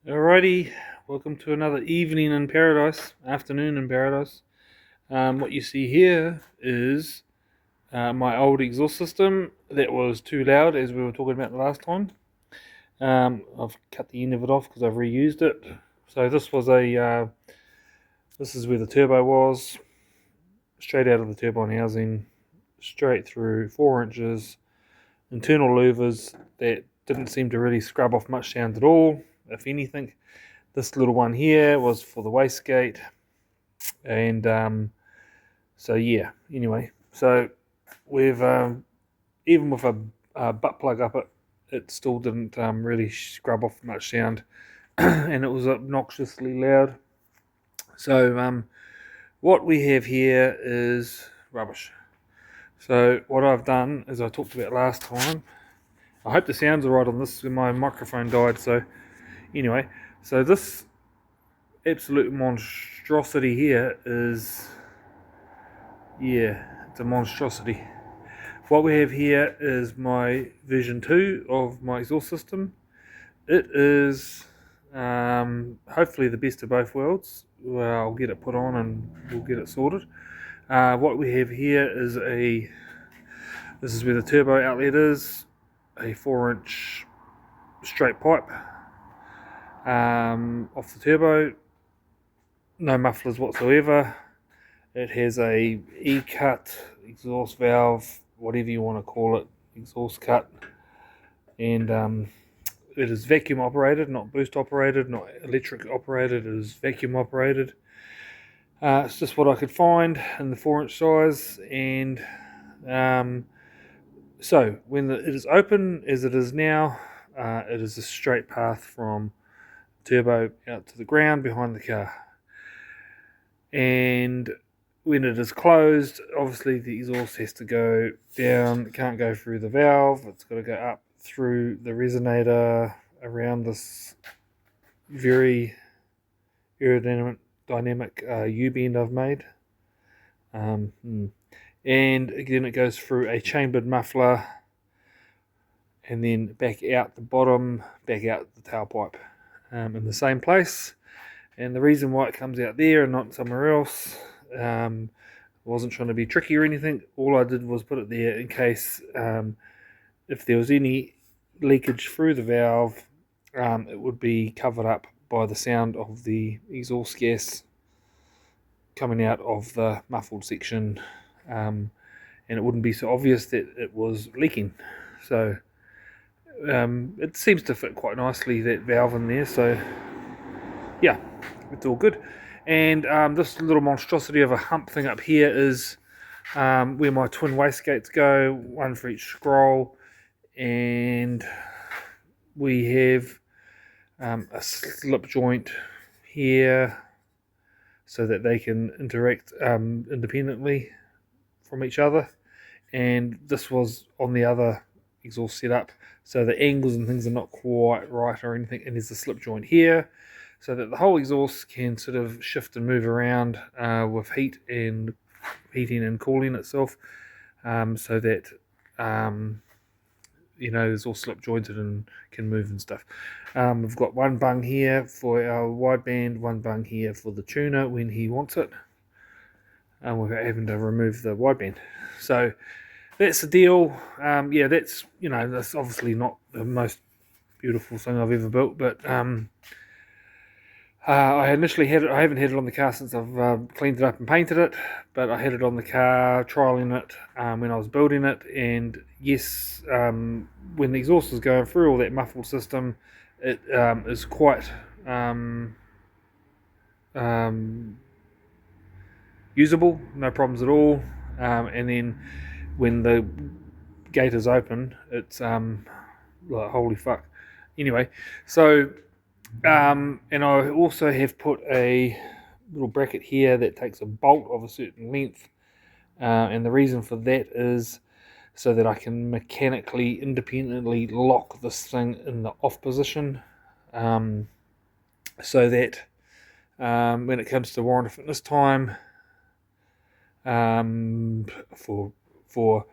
Alrighty, welcome to another evening in paradise, afternoon in paradise. What you see here is my old exhaust system that was too loud, as we were talking about the last time. I've cut the end of it off because I've reused it. So this is where the turbo was, straight out of the turbine housing, straight through 4 inches, internal louvers that didn't seem to really scrub off much sound at all, if anything. This little one here was for the wastegate, and so yeah. Anyway, so we've even with a butt plug up it still didn't really scrub off much sound, and it was obnoxiously loud. So what we have here is rubbish. So what I've done is I talked about last time. I hope the sound's alright on this. My microphone died, so anyway. So this absolute monstrosity here is, yeah, it's a monstrosity. What we have here is my version 2 of my exhaust system. It is hopefully the best of both worlds. Well, I'll get it put on and we'll get it sorted. What we have here is this is where the turbo outlet is, a 4-inch straight pipe off the turbo, no mufflers whatsoever. It has a E-cut exhaust valve, whatever you want to call it, exhaust cut, and it is vacuum operated, not boost operated, not electric operated. It is vacuum operated. It's just what I could find in the 4-inch size, and so when it is open, as it is now, it is a straight path from turbo out to the ground behind the car. And when it is closed, obviously the exhaust has to go down. It can't go through the valve. It's got to go up through the resonator around this very aerodynamic U-bend I've made. And again it goes through a chambered muffler and then back out the bottom, back out the tailpipe in the same place. And the reason why it comes out there and not somewhere else, wasn't trying to be tricky or anything. All I did was put it there in case if there was any leakage through the valve, it would be covered up by the sound of the exhaust gas coming out of the muffled section, and it wouldn't be so obvious that it was leaking. So it seems to fit quite nicely, that valve in there. So yeah, it's all good. And this little monstrosity of a hump thing up here is where my twin wastegates go, one for each scroll, and we have a slip joint here so that they can interact independently from each other. And this was on the other exhaust setup, so the angles and things are not quite right or anything, and there's a slip joint here so that the whole exhaust can sort of shift and move around with heating and cooling itself, so that it's all slip jointed and can move and stuff. We've got one bung here for our wideband, one bung here for the tuner when he wants it, and we're having to remove the wideband. So that's the deal. That's obviously not the most beautiful thing I've ever built, but I haven't had it on the car since I've cleaned it up and painted it, but I had it on the car, trialing it when I was building it, and yes, when the exhaust is going through all that muffled system, it is quite usable, no problems at all, and then when the gate is open, it's like, holy fuck. Anyway, so and I also have put a little bracket here that takes a bolt of a certain length, and the reason for that is so that I can mechanically independently lock this thing in the off position, so that when it comes to warrant of fitness time, for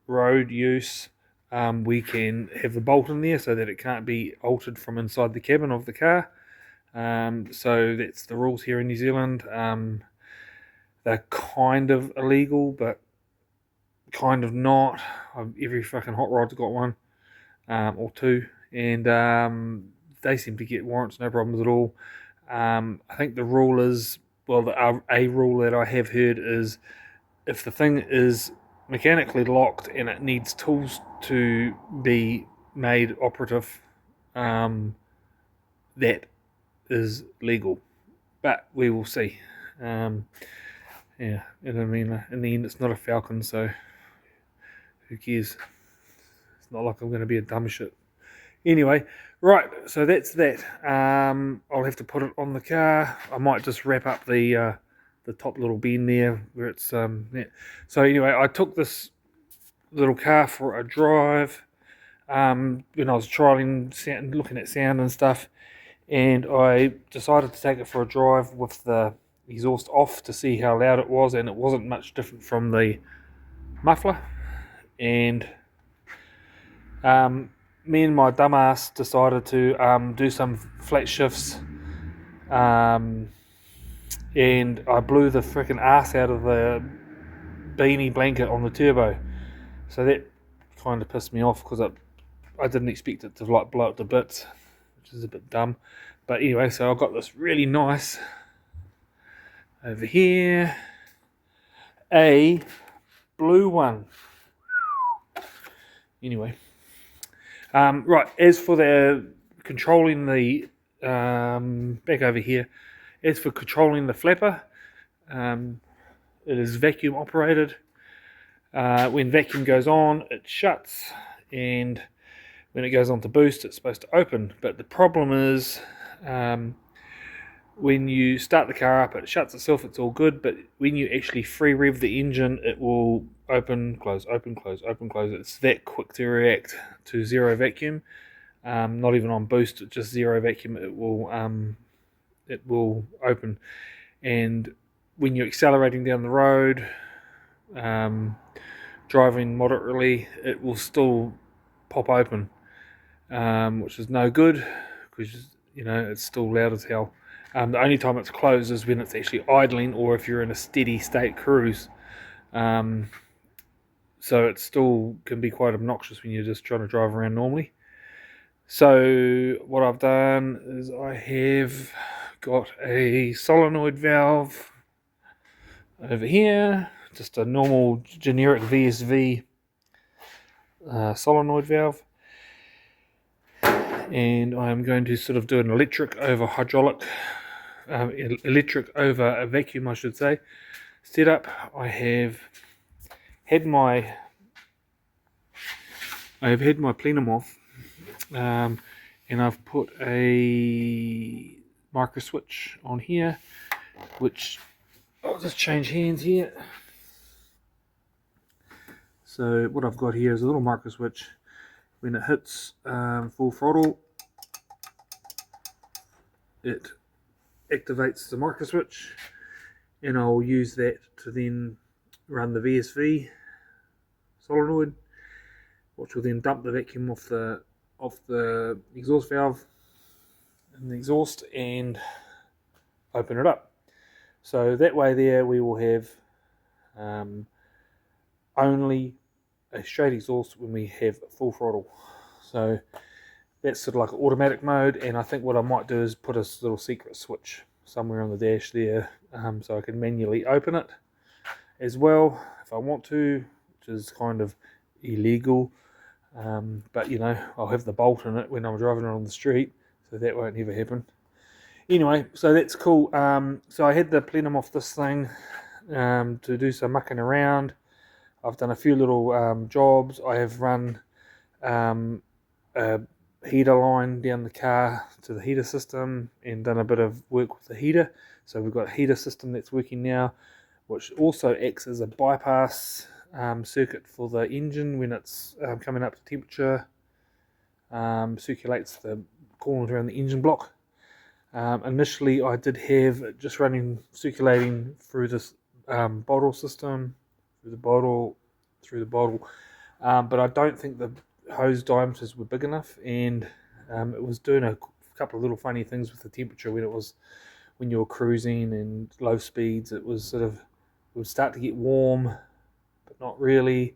road use, we can have the bolt in there so that it can't be altered from inside the cabin of the car. So that's the rules here in New Zealand. They're kind of illegal, but kind of not. Every fucking hot rod's got one, or two, and they seem to get warrants, no problems at all. I think the rule is, well, a rule that I have heard is if the thing is mechanically locked and it needs tools to be made operative, that is legal. But we will see. Yeah, and I mean, in the end, it's not a Falcon, so who cares? It's not like I'm going to be a dumb shit. Anyway, right, so that's that. I'll have to put it on the car. I might just wrap up the top little bend there where it's yeah. So anyway, I took this little car for a drive when I was trialing sound, looking at sound and stuff, and I decided to take it for a drive with the exhaust off to see how loud it was, and it wasn't much different from the muffler. And me and my dumbass decided to do some flat shifts, and I blew the freaking ass out of the beanie blanket on the turbo. So that kind of pissed me off because I didn't expect it to like blow it to bits, which is a bit dumb. But anyway, so I've got this really nice over here, a blue one. Anyway, right, as for the controlling the back over here, as for controlling the flapper, it is vacuum operated. When vacuum goes on, it shuts, and when it goes on to boost, it's supposed to open. But the problem is, when you start the car up, it shuts itself, it's all good, but when you actually free rev the engine, it will open, close, open, close, open, close. It's that quick to react to zero vacuum. Not even on boost, just zero vacuum, it will open. And when you're accelerating down the road, driving moderately, it will still pop open, which is no good because it's still loud as hell. The only time it's closed is when it's actually idling, or if you're in a steady state cruise. So it still can be quite obnoxious when you're just trying to drive around normally. So what I've done is I have got a solenoid valve over here, just a normal generic VSV solenoid valve, and I'm going to sort of do an electric over hydraulic, electric over a vacuum, I should say, setup. I have had my plenum off, and I've put a micro switch on here, which I'll just change hands here. So what I've got here is a little micro switch. When it hits full throttle, it activates the micro switch, and I'll use that to then run the VSV solenoid, which will then dump the vacuum off the exhaust valve in the exhaust and open it up. So that way there we will have only a straight exhaust when we have full throttle. So that's sort of like automatic mode, and I think what I might do is put a little secret switch somewhere on the dash there, so I can manually open it as well if I want to, which is kind of illegal, but I'll have the bolt in it when I'm driving around the street, so that won't ever happen. Anyway, so that's cool. So I had the plenum off this thing to do some mucking around. I've done a few little jobs. I have run a heater line down the car to the heater system and done a bit of work with the heater. So we've got a heater system that's working now, which also acts as a bypass circuit for the engine when it's coming up to temperature, circulates the coolant around the engine block. Initially I did have it just circulating through this bottle system, through the bottle, but I don't think the hose diameters were big enough, and it was doing a couple of little funny things with the temperature when you were cruising and low speeds. It would start to get warm, but not really.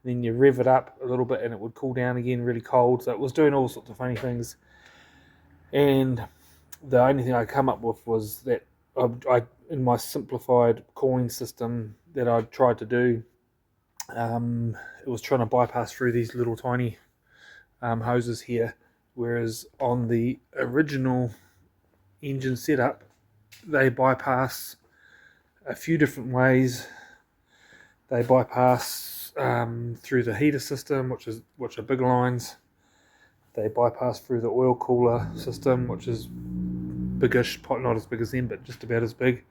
Then you rev it up a little bit and it would cool down again really cold. So it was doing all sorts of funny things. And the only thing I come up with was that I in my simplified cooling system that I tried to do, it was trying to bypass through these little tiny hoses here, whereas on the original engine setup they bypass a few different ways. They bypass through the heater system, which are big lines. They bypass through the oil cooler system, which is biggish, not as big as them, but just about as big.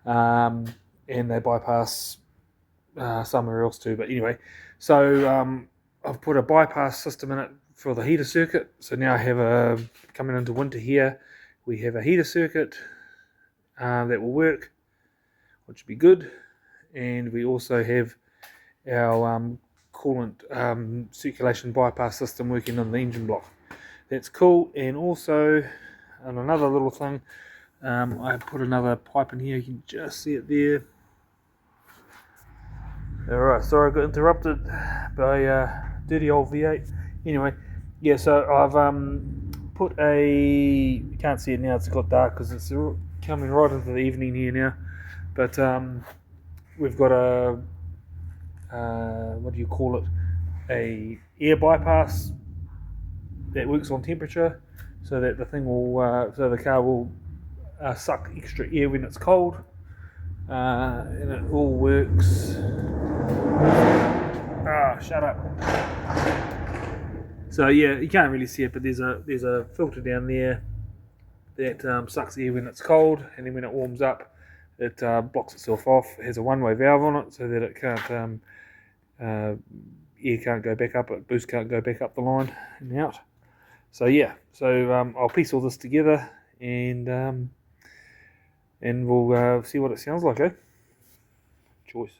And they bypass somewhere else too. But anyway, so I've put a bypass system in it for the heater circuit. So now I have coming into winter here, we have a heater circuit that will work, which would be good. And we also have our coolant circulation bypass system working on the engine block. That's cool. And also, and another little thing, I put another pipe in here. You can just see it there. Alright, sorry I got interrupted by dirty old V8. Anyway, yeah, so I've put you can't see it now, it's got dark because it's coming right into the evening here now. But we've got a, what do you call it, a air bypass that works on temperature, so that the thing will, so the car will suck extra air when it's cold, and it all works. Shut up. So yeah, you can't really see it, but there's a filter down there that sucks air when it's cold, and then when it warms up, it blocks itself off. It has a one-way valve on it so that it can't air can't go back up, boost can't go back up the line and out. So yeah, so I'll piece all this together and we'll see what it sounds like, Choice.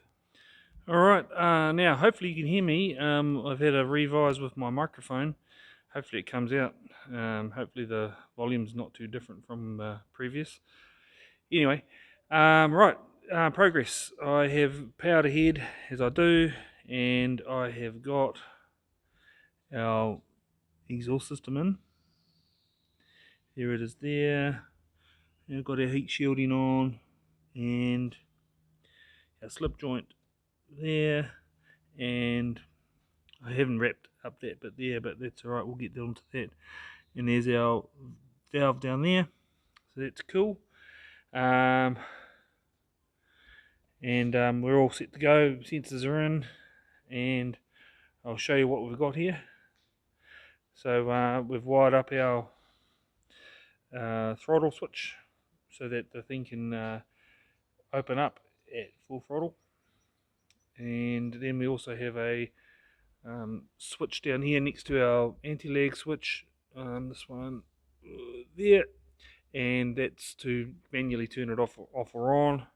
Alright, now hopefully you can hear me. I've had a revise with my microphone. Hopefully it comes out. Hopefully the volume's not too different from previous. Anyway, right, progress. I have powered ahead as I do, and I have got our exhaust system in. There it is there. We've got our heat shielding on, and our slip joint there, and I haven't wrapped up that bit there, but that's alright, we'll get down to that. And there's our valve down there, so that's cool. And we're all set to go, sensors are in, and I'll show you what we've got here. So we've wired up our throttle switch so that the thing can open up at full throttle. And then we also have a switch down here next to our anti-lag switch, this one there, and that's to manually turn it off or on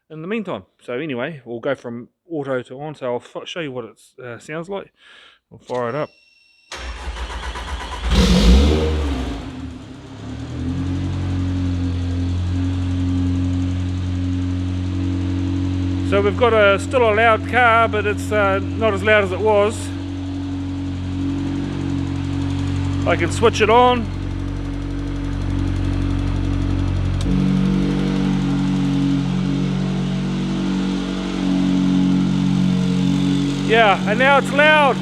in the meantime. So anyway, we'll go from auto to on, so I'll show you what it sounds like. We'll fire it up. So we've got still a loud car, but it's not as loud as it was. I can switch it on. Yeah, and now it's loud.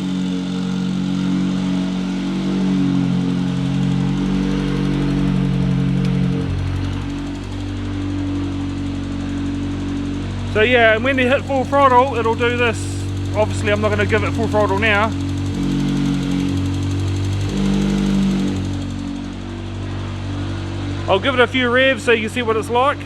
So yeah, and when they hit full throttle, it'll do this. Obviously I'm not going to give it full throttle now. I'll give it a few revs so you can see what it's like.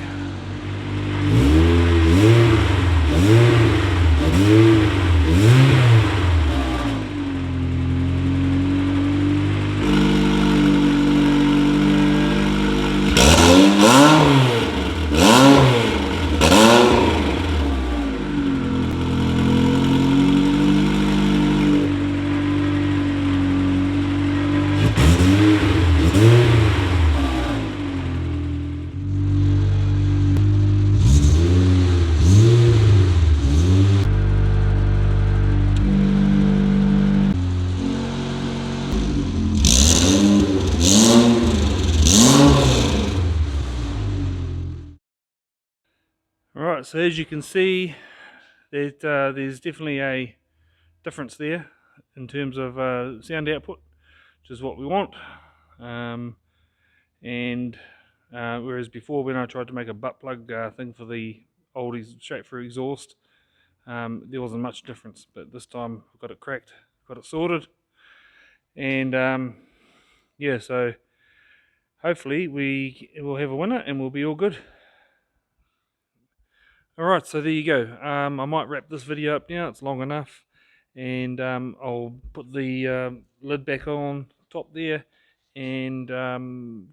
so as you can see, that there's definitely a difference there in terms of sound output, which is what we want. And whereas before, when I tried to make a butt plug thing for the old straight through exhaust, there wasn't much difference. But this time I've got it cracked, got it sorted, and yeah, so hopefully we will have a winner and we'll be all good. Alright, so there you go. I might wrap this video up now, it's long enough, and I'll put the lid back on top there and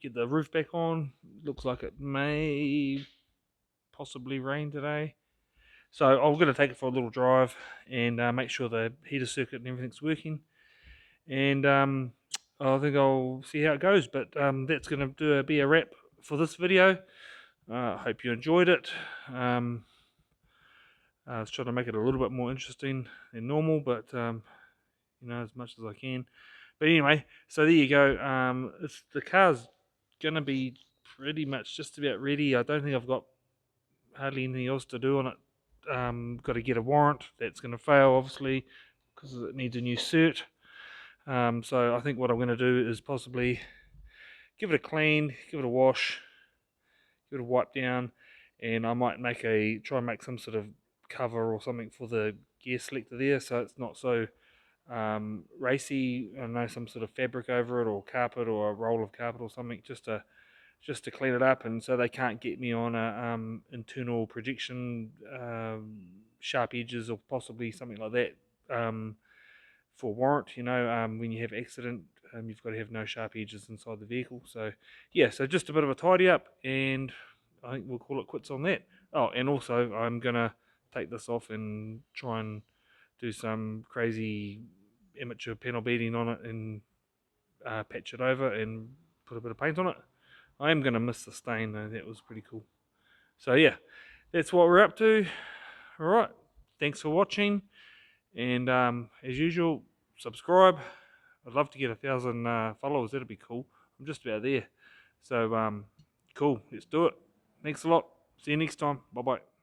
get the roof back on. Looks like it may possibly rain today, so I'm going to take it for a little drive and make sure the heater circuit and everything's working, and I think I'll see how it goes. But that's going to be a wrap for this video. I hope you enjoyed it. I was trying to make it a little bit more interesting than normal, but you know, as much as I can. But anyway, so there you go. The car's gonna be pretty much just about ready. I don't think I've got hardly anything else to do on it. Got to get a warrant. That's going to fail, obviously, because it needs a new cert. So I think what I'm going to do is possibly give it a clean, give it a wash, give it a wipe down, and I might try and make some sort of cover or something for the gear selector there, so it's not so racy. I don't know, some sort of fabric over it, or carpet, or a roll of carpet or something, just to clean it up, and so they can't get me on a internal projection, sharp edges, or possibly something like that, for warrant. You know, when you have accident, you've got to have no sharp edges inside the vehicle. So yeah, so just a bit of a tidy up, and I think we'll call it quits on that. Oh, and also I'm gonna take this off and try and do some crazy amateur panel beading on it and patch it over and put a bit of paint on it. I am going to miss the stain though, that was pretty cool. So yeah, that's what we're up to. Alright, thanks for watching, and as usual, subscribe. I'd love to get 1,000 followers, that'd be cool. I'm just about there. So cool, let's do it. Thanks a lot. See you next time. Bye bye.